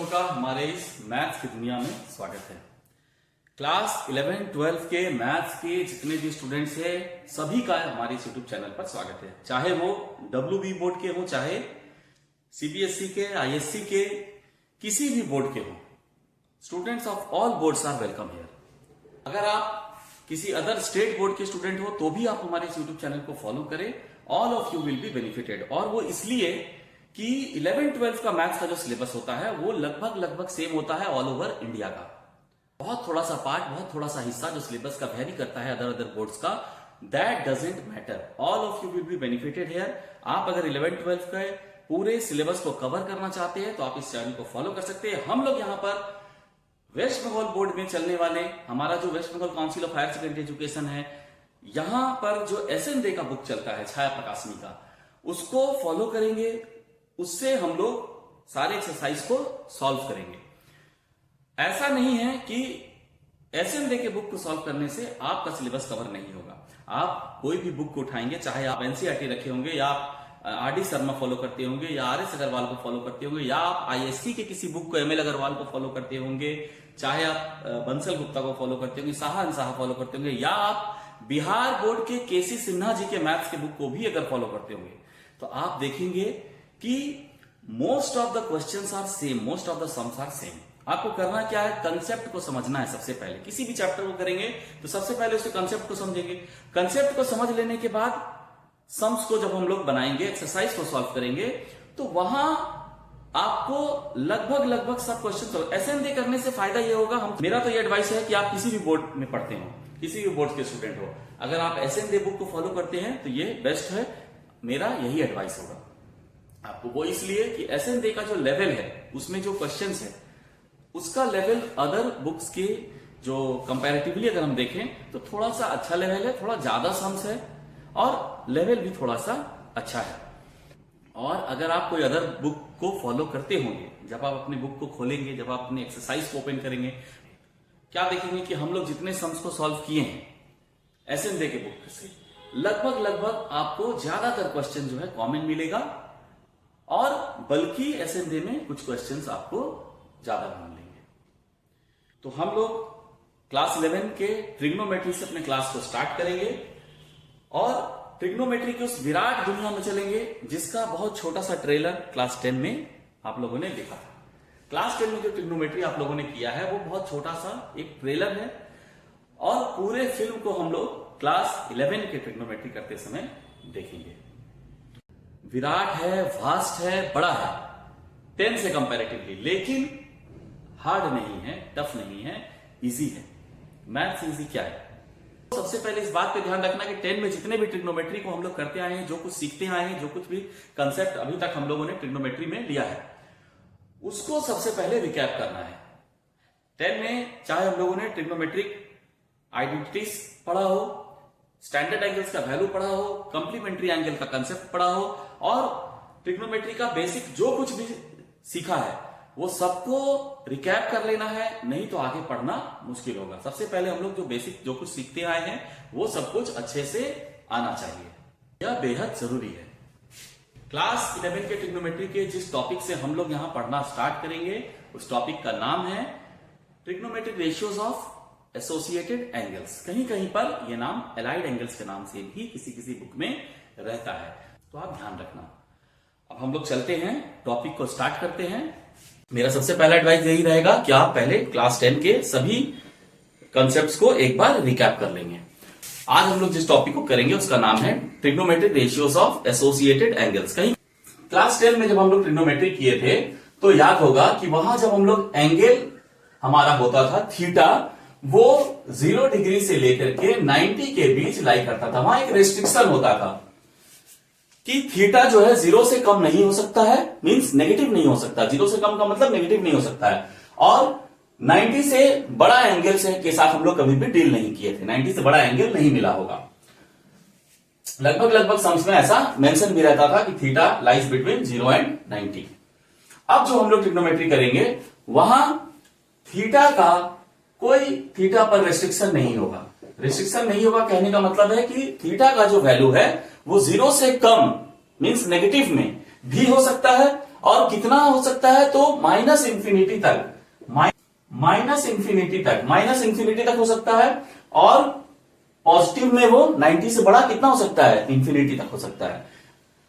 का हमारे इस मैथ्स की दुनिया में स्वागत है। क्लास 11-12 के मैथ्स के जितने भी स्टूडेंट्स हैं सभी का हमारे इस यूट्यूब चैनल पर स्वागत है। चाहे वो WB बोर्ड के हो, चाहे CBSE के, ISC के, किसी भी बोर्ड के हो, students of all boards are welcome here. अगर आप किसी अदर स्टेट बोर्ड के स्टूडेंट हो तो भी आप हमारे इस यूट्यूब चैनल को फॉलो करें। All of you will be benefited. और वो इसलिए कि 11-12 का मैथ्स का जो सिलेबस होता है वो लगभग सेम होता है ऑल ओवर इंडिया का। बहुत थोड़ा सा पार्ट, बहुत थोड़ा सा हिस्सा जो सिलेबस का वेरी करता है अदर बोर्ड्स का, that doesn't matter. All of you will be benefited here. आप अगर 11-12 के पूरे सिलेबस को कवर करना चाहते हैं तो आप इस चैनल को फॉलो कर सकते हैं। हम लोग यहाँ पर वेस्ट बंगाल बोर्ड में चलने वाले हमारा जो West Bengal Council of Higher Secondary Education है, यहां पर जो SN का बुक चलता है छाया प्रकाशनी का, उसको फॉलो करेंगे। उससे हम लोग सारे एक्सरसाइज को सॉल्व करेंगे। ऐसा नहीं है कि SN के बुक को सॉल्व करने से आपका सिलेबस कवर नहीं होगा। आप कोई भी बुक को उठाएंगे, चाहे आप NCERT रखे होंगे या आप RD शर्मा फॉलो करते होंगे या RS अग्रवाल को फॉलो करते होंगे या आप ISC के किसी बुक को ML अग्रवाल को फॉलो करते होंगे, चाहे आप बंसल गुप्ता को फॉलो करते होंगे, साहा फॉलो करते होंगे, या आप बिहार बोर्ड के KC सिन्हा जी के मैथ्स के बुक को भी अगर फॉलो करते होंगे, तो आप देखेंगे कि most of the questions are same, most of the sums are same. आपको करना क्या है, कंसेप्ट को समझना है। सबसे पहले किसी भी चैप्टर को करेंगे तो सबसे पहले उसके कंसेप्ट को समझेंगे। कंसेप्ट को समझ लेने के बाद सम्स को जब हम लोग बनाएंगे, एक्सरसाइज को सॉल्व करेंगे, तो वहां आपको लगभग सब क्वेश्चन SN करने से फायदा ये होगा। मेरा तो ये एडवाइस है कि आप किसी भी बोर्ड में पढ़ते हो, किसी भी बोर्ड के स्टूडेंट हो, अगर आप SN बुक को फॉलो करते हैं तो ये बेस्ट है। मेरा यही एडवाइस होगा आपको। वो इसलिए कि SN का जो लेवल है, उसमें जो क्वेश्चंस है, उसका लेवल अदर बुक्स के जो कंपैरेटिवली अगर हम देखें तो थोड़ा सा अच्छा लेवल है, थोड़ा ज्यादा सम्स है और लेवल भी थोड़ा सा अच्छा है। और अगर आप कोई अदर बुक को फॉलो करते होंगे, जब आप अपनी बुक को खोलेंगे, जब आप अपनी एक्सरसाइज को ओपन करेंगे, क्या देखेंगे कि हम लोग जितने सम्स को सॉल्व किए हैं SN के बुक से, लगभग आपको ज्यादातर क्वेश्चन जो है कॉमन मिलेगा और बल्कि SN में कुछ क्वेश्चंस आपको ज्यादा ढूंढ लेंगे। तो हम लोग क्लास 11 के ट्रिग्नोमेट्री से अपने क्लास को स्टार्ट करेंगे और ट्रिग्नोमेट्री की उस विराट दुनिया में चलेंगे जिसका बहुत छोटा सा ट्रेलर क्लास 10 में आप लोगों ने देखा था। क्लास 10 में जो ट्रिग्नोमेट्री आप लोगों ने किया है वो बहुत छोटा सा एक ट्रेलर है और पूरे फिल्म को हम लोग क्लास 11 के ट्रिग्नोमेट्री करते समय देखेंगे। विराट है, वास्ट है, बड़ा है 10 से कंपैरेटिवली, लेकिन हार्ड नहीं है, टफ नहीं है, इजी है। मैथ्स इजी क्या है? सबसे पहले इस बात पे ध्यान रखना कि 10 में जितने भी ट्रिग्नोमेट्री को हम लोग करते आए हैं, जो कुछ सीखते आए हैं, जो कुछ भी कंसेप्ट अभी तक हम लोगों ने ट्रिग्नोमेट्री में लिया है, उसको सबसे पहले रिकैप करना है। 10 में चाहे हम लोगों ने ट्रिग्नोमेट्रिक आइडेंटिटीज पढ़ा हो, स्टैंडर्ड एंगल्स का वैल्यू पढ़ा हो, कंप्लीमेंट्री एंगल का कंसेप्ट पढ़ा हो और ट्रिग्नोमेट्री का बेसिक जो कुछ भी सीखा है वो सबको रिकैप कर लेना है, नहीं तो आगे पढ़ना मुश्किल होगा। सबसे पहले हम लोग जो बेसिक जो कुछ सीखते आए हैं वो सब कुछ अच्छे से आना चाहिए, यह बेहद जरूरी है। क्लास 11 के ट्रिग्नोमेट्री के जिस टॉपिक से हम लोग यहां पढ़ना स्टार्ट करेंगे उस टॉपिक का नाम है trigonometric ratios of associated angles. कहीं पर यह नाम एलाइड एंगल्स के नाम से भी किसी बुक में रहता है, तो आप ध्यान रखना। अब हम लोग चलते हैं, टॉपिक को स्टार्ट करते हैं। मेरा सबसे पहला एडवाइस यही रहेगा कि आप पहले क्लास 10 के सभी कॉन्सेप्ट्स को एक बार रिकैप कर लेंगे। आज हम लोग जिस टॉपिक को करेंगे उसका नाम है trigonometric ratios of associated angles. कहीं क्लास 10 में जब हम लोग ट्रिग्नोमेट्री किए थे तो याद होगा कि वहां जब हम लोग एंगल हमारा होता था थीटा, वो 0 डिग्री से लेकर के 90 के बीच लाई करता था। वहां एक रेस्ट्रिक्शन होता था कि थीटा जो है 0 से कम नहीं हो सकता है, मींस नेगेटिव नहीं हो सकता। 0 से कम का मतलब नेगेटिव नहीं हो सकता है। और 90 से बड़ा एंगल से के साथ हम लोग कभी भी डील नहीं किए थे, 90 से बड़ा एंगल नहीं मिला होगा। लगभग सम्स में ऐसा मेंशन भी रहता था कि थीटा लाइज बिटवीन 0 एंड 90। अब जो हम लोग ट्रिग्नोमेट्री करेंगे वहां थीटा का कोई थीटा पर रेस्ट्रिक्शन नहीं होगा। रेस्ट्रिक्शन नहीं होगा कहने का मतलब है कि थीटा का जो वैल्यू है वो 0 से कम मींस नेगेटिव में भी हो सकता है और कितना हो सकता है, तो माइनस इंफिनिटी तक, माइनस इंफिनिटी तक हो सकता है। और पॉजिटिव में वो 90 से बड़ा कितना हो सकता है, इंफिनिटी तक हो सकता है।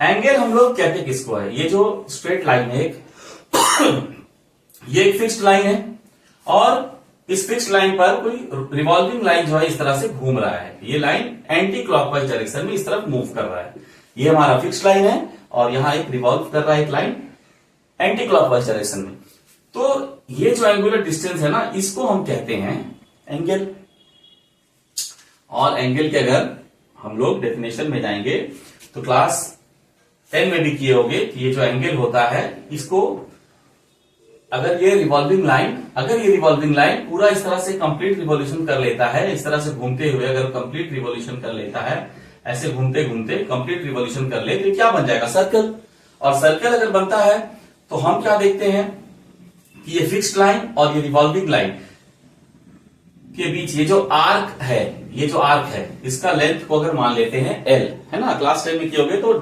एंगल हम लोग कहते हैं किसको है, ये जो स्ट्रेट लाइन है एक ये एक फिक्स्ड लाइन है, और इस फिक्स्ड लाइन पर कोई रिवॉल्विंग लाइन जो है इस तरह से घूम रहा है। ये लाइन एंटी क्लॉकवाइज डायरेक्शन में इस तरफ मूव कर रहा है। ये हमारा फिक्स्ड लाइन है और यहां एक रिवॉल्व कर रहा है एक लाइन एंटी क्लॉकवाइज डायरेक्शन में। तो ये जो एंगुलर डिस्टेंस है ना, इसको हम कहते हैं एंगल। और एंगल के अगर हम लोग डेफिनेशन में जाएंगे तो क्लास 10 में भी किए होंगे कि ये जो एंगल होता है इसको, अगर ये रिवॉल्विंग लाइन पूरा इस तरह से कंप्लीट रिवॉल्यूशन कर लेता है, इस तरह से घूमते हुए अगर कंप्लीट रिवॉल्यूशन कर लेता है, ऐसे घूमते घूमते कंप्लीट रिवॉल्यूशन कर ले, तो क्या बन जाएगा, सर्कल। और सर्कल अगर बनता है तो हम क्या देखते हैं कि ये फिक्स्ड लाइन और ये रिवॉल्विंग लाइन के बीच ये जो आर्क है इसका लेंथ को अगर मान लेते हैं L, है ना, क्लास 10 में किए होगे तो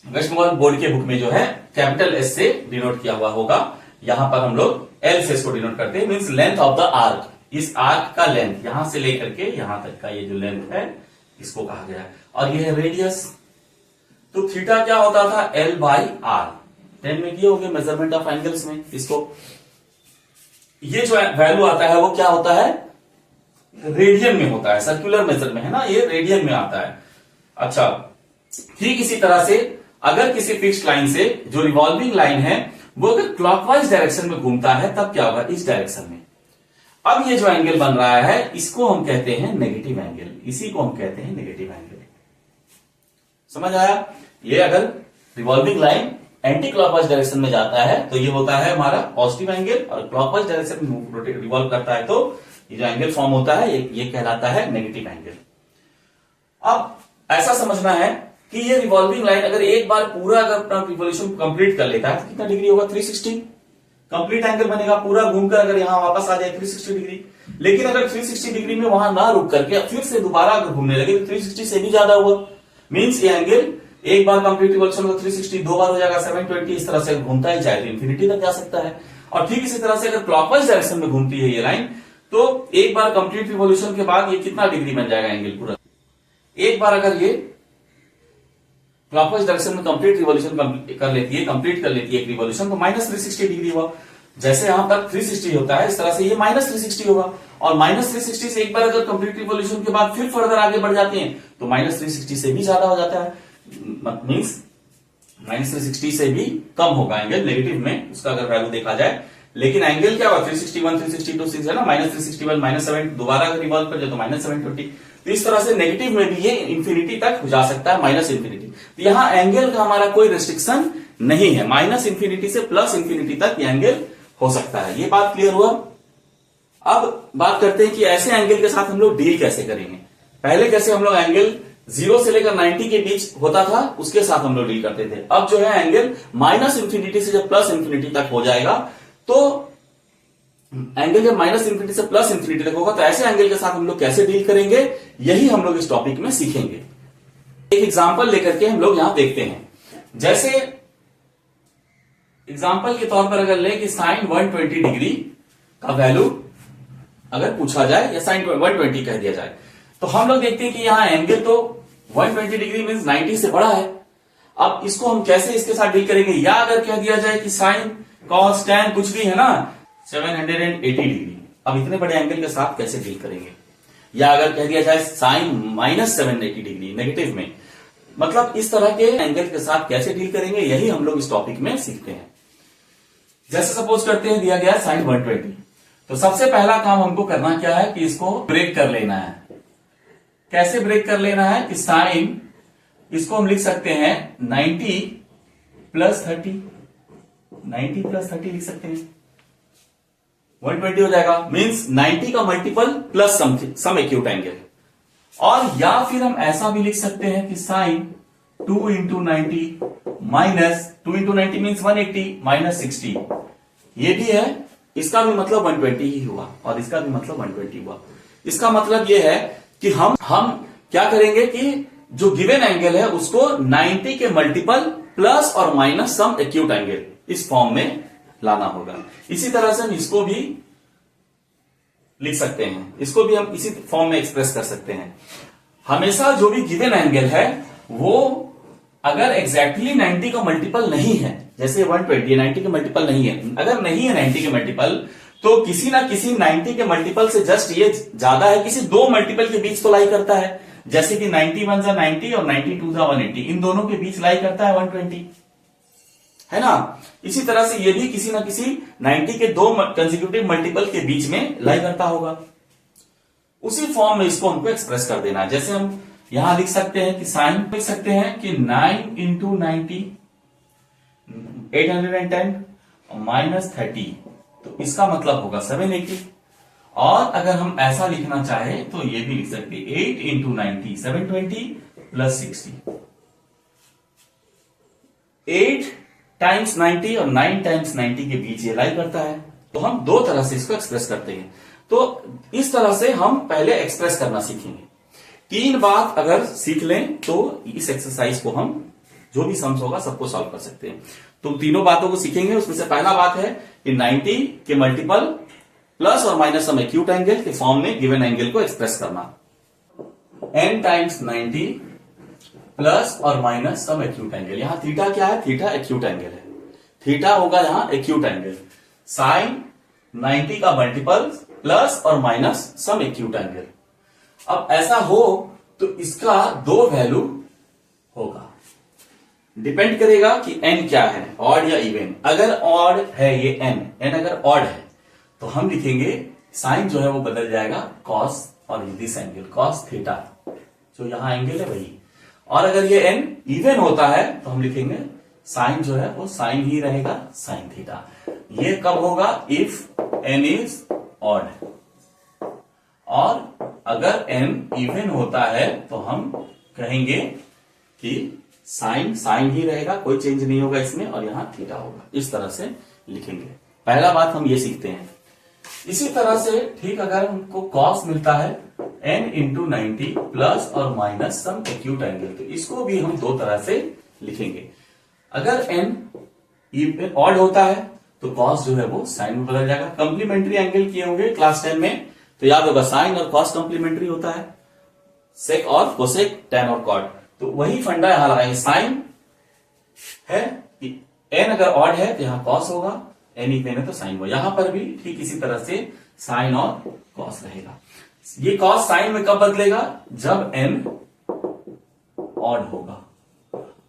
वेस्ट बंगाल बोर्ड के बुक में जो है कैपिटल S से डिनोट किया हुआ होगा। यहां पर हम लोग L से इसको डिनोट करते हैं, means length of the arc. इस आर्क का लेंथ यहां से लेकर के यहां तक का ये जो लेंथ है इसको कहा गया है। और ये है रेडियस। तो थीटा क्या होता था, L/R। 10 में किए होंगे मेजरमेंट ऑफ एंगल्स में इसको। ये जो वैल्यू आता है वो क्या होता है, रेडियन में होता है, सर्कुलर मेजर में है ना, ये रेडियन में आता है। अच्छा, ठीक इसी तरह से अगर किसी फिक्स्ड लाइन से जो रिवॉल्विंग लाइन है वो अगर क्लॉकवाइज डायरेक्शन में घूमता है तब क्या होगा, इस डायरेक्शन में। अब ये जो एंगल बन रहा है इसको हम कहते हैं नेगेटिव एंगल, इसी को हम कहते हैं नेगेटिव एंगल। समझ आया। ये अगर revolving line anti clockwise direction में जाता है तो ये होता है हमारा पॉजिटिव एंगल, और क्लॉकवाइज डायरेक्शन में रिवॉल्व करता है तो ये जो एंगल फॉर्म होता है ये कहलाता है नेगेटिव एंगल। अब ऐसा समझना है कि ये रिवॉल्विंग लाइन अगर एक बार पूरा अगर अपना रिवॉल्यूशन कंप्लीट कर लेता है तो कितना डिग्री होगा, 360 कंप्लीट एंगल बनेगा। पूरा घूमकर अगर यहां वापस आ जाए 360 डिग्री। लेकिन अगर 360 डिग्री में वहां ना रुक करके फिर से दोबारा अगर घूमने लगे तो 360 से भी ज्यादा हुआ। मींस ये एंगल एक बार कंप्लीट रिवॉल्यूशन का 360, दो बार हो जाएगा 720। इस तरह से घूमता ही जाए तो इंफिनिटी तक जा सकता है। और ठीक इसी तरह से अगर क्लॉकवाइज डायरेक्शन में घूमती है ये लाइन तो एक बार कंप्लीट रिवॉल्यूशन के बाद ये कितना डिग्री बन जाएगा एंगल पूरा। एक बार अगर ये क्लॉकवाइज डायरेक्शन में कंप्लीट रिवॉल्यूशन कंप्लीट कर लेती है एक रिवॉल्यूशन तो -360 डिग्री हुआ। जैसे यहां पर 360 होता है इस तरह से ये -360 होगा। और -360 से एक बार अगर कंप्लीट रिवॉल्यूशन के बाद फिर फर्दर आगे बढ़ जाते हैं तो -360 से भी ज्यादा हो जाता है, मींस -360 से भी कम होगा एंगल नेगेटिव में, उसका अगर वैल्यू देखा जाए। लेकिन एंगल क्या हुआ, 361, 362, 6 है ना, -361, -7, दोबारा अगर रिवॉल्व कर जाए तो -720। तो इस तरह से नेगेटिव में भी ये इंफिनिटी तक जा सकता है, माइनस इंफिनिटी। तो यहां एंगल का हमारा कोई रेस्ट्रिक्शन नहीं है, माइनस इंफिनिटी से प्लस इंफिनिटी तक ये एंगल हो सकता है। ये बात क्लियर हुआ। अब बात करते हैं कि ऐसे एंगल के साथ हम लोग डील कैसे करेंगे। पहले कैसे हम लोग एंगल 0 से लेकर 90 के बीच होता था उसके साथ हम लोग डील करते थे। अब जो है एंगल माइनस इंफिनिटी से जब प्लस इंफिनिटी तक हो जाएगा तो एंगल जब माइनस इंफिनिटी से प्लस इंफिनिटी तक होगा तो ऐसे एंगल के साथ हम लोग कैसे डील करेंगे, यही हम लोग इस टॉपिक में सीखेंगे। एक एग्जांपल लेकर के हम लोग यहां देखते हैं। जैसे एग्जांपल के तौर पर अगर ले कि साइन 120 डिग्री का वैल्यू अगर पूछा जाए या साइन 120 कह दिया जाए तो हम लोग देखते हैं कि यहां एंगल तो 120 डिग्री मींस 90 से बड़ा है। अब इसको हम कैसे इसके साथ डील करेंगे, या अगर कह दिया जाए कि साइन कॉस टैन कुछ भी है ना 780 डिग्री, अब इतने बड़े एंगल के साथ कैसे डील करेंगे। या अगर कह दिया जाए साइन -780 डिग्री नेगेटिव में, मतलब इस तरह के एंगल के साथ कैसे डील करेंगे, यही हम लोग इस टॉपिक में सीखते हैं। जैसे सपोज करते हैं दिया गया साइन 120, तो सबसे पहला काम हमको करना क्या है कि इसको ब्रेक कर लेना है। कैसे ब्रेक कर लेना है कि साइन, इसको हम लिख सकते हैं 90 + 30, 90 + 30 लिख सकते हैं, 120 हो जाएगा। मींस 90 का मल्टीपल प्लस सम एक्यूट एंगल। और या फिर हम ऐसा भी लिख सकते हैं कि साइन 2 × 90 -2 × 90 मीन्स 180 -60, ये भी है, इसका भी मतलब 120 ही हुआ और इसका भी मतलब 120 हुआ। इसका मतलब ये है कि हम क्या करेंगे कि जो गिवन एंगल है उसको 90 के मल्टीपल प्लस और माइनस सम एक्यूट एंगल, इस फॉर्म में लाना होगा। इसी तरह से हम इसको भी लिख सकते हैं, इसको भी हम इसी फॉर्म में एक्सप्रेस कर सकते हैं। हमेशा जो भी गिवन एंगल है वो अगर एग्जैक्टली 90 का मल्टीपल नहीं है, जैसे 120 90 के मल्टीपल नहीं है, अगर नहीं है 90 के मल्टीपल, तो किसी ना किसी 90 के मल्टीपल से जस्ट ये ज्यादा है, किसी दो मल्टीपल के बीच तो लाई करता है। जैसे कि 91 जा 90 और 92 जा 180, इन दोनों के बीच लाई करता है 120, है ना। इसी तरह से ये भी किसी ना किसी 90 के दो कंसेक्यूटिव मल्टीपल के बीच में लाई करता होगा। उसी फॉर्म में इसको हमको एक्सप्रेस कर देना है। जैसे हम यहां लिख सकते हैं कि साइन लिख सकते हैं कि 9 इंटू 90 810 माइनस 30, तो इसका मतलब होगा 780। और अगर हम ऐसा लिखना चाहे तो ये भी लिख सकते हैं 8 इंटू 90 720 प्लस 60। 8 टाइम्स 90 और 9 टाइम्स 90 के बीच ये लाई करता है। तो हम दो तरह से इसको एक्सप्रेस करते हैं। तो इस तरह से हम पहले एक्सप्रेस करना सीखेंगे। तीन बात अगर सीख लें तो इस एक्सरसाइज को हम जो भी सम्स होगा सबको सॉल्व कर सकते हैं। तो तीनों बातों को सीखेंगे। उसमें से पहला बात है कि 90 के मल्टीपल प्लस और माइनस सम एक्यूट एंगल के फॉर्म में गिवन एंगल को एक्सप्रेस करना। n टाइम्स 90 प्लस और माइनस सम एक्यूट एंगल। यहां थीटा क्या है? थीटा एक्यूट एंगल है। थीटा होगा यहां एक्यूट एंगल। साइन 90 का मल्टीपल प्लस और माइनस सम एक्यूट एंगल। अब ऐसा हो तो इसका दो वैल्यू होगा, डिपेंड करेगा कि n क्या है, ऑड या इवन। अगर ऑड है ये n अगर ऑड है तो हम लिखेंगे साइन जो है वो बदल जाएगा कॉस और दिस एंगल कॉस थीटा, जो यहां एंगल है वही। और अगर ये n इवन होता है तो हम लिखेंगे साइन जो है वो साइन ही रहेगा साइन थीटा। ये कब होगा? If n is odd. और अगर n इवन होता है तो हम कहेंगे कि साइन साइन ही रहेगा, कोई चेंज नहीं होगा इसमें, और यहां थीटा होगा। इस तरह से लिखेंगे। पहला बात हम ये सीखते हैं। इसी तरह से ठीक अगर हमको कॉस मिलता है n इंटू 90 प्लस और माइनस सम एक्यूट एंगल, तो इसको भी हम दो तरह से लिखेंगे। अगर n ऑड होता है तो कॉस जो है वो साइन में बदल जाएगा। कंप्लीमेंट्री एंगल किए होंगे क्लास 10 में तो याद होगा साइन और कॉस कंप्लीमेंट्री होता है, सेक और कोसेक, टैन और कॉट। तो वही फंडा यहां लगाएंगे। साइन है कि n अगर ऑड है तो यहां कॉस होगा, n इवन है तो साइन होगा। यहां पर भी ठीक इसी तरह से साइन और कॉस रहेगा। ये कॉस साइन में कब बदलेगा? जब n ऑड होगा।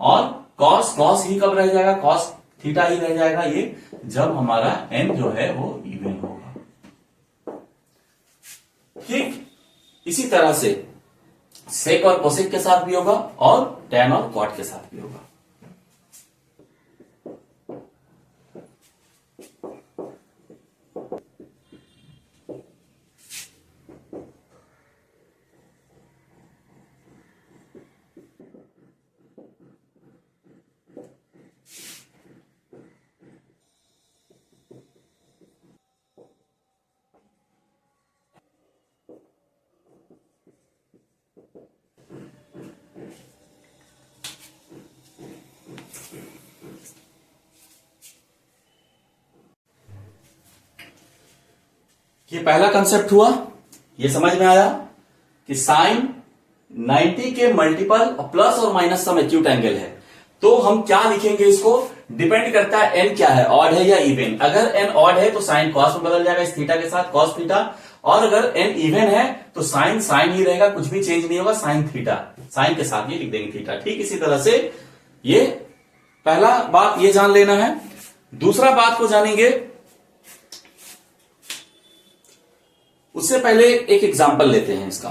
और कॉस कॉस ही कब रह जाएगा? कॉस थीटा ही रह जाएगा ये जब हमारा n जो है वो इवन होगा। ठीक इसी तरह से सेक और कोसेक के साथ भी होगा और टैन और कॉट के साथ भी होगा। ये पहला कंसेप्ट हुआ, ये समझ में आया कि साइन 90 के मल्टीपल प्लस और माइनस सम एक्यूट एंगल है। तो हम क्या लिखेंगे? इसको डिपेंड करता है n क्या है, ऑड है या इवन। अगर n ऑड है तो साइन कॉस में बदल जाएगा इस थीटा के साथ, कॉस थीटा। और अगर n इवन है तो साइन साइन ही रहेगा, कुछ भी चेंज नहीं होगा, साइन थीटा। साइन के साथ ये लिख देंगे थीटा। ठीक इसी तरह से ये पहला बात ये जान लेना है। दूसरा बात को जानेंगे उससे पहले एक एग्जाम्पल लेते हैं इसका।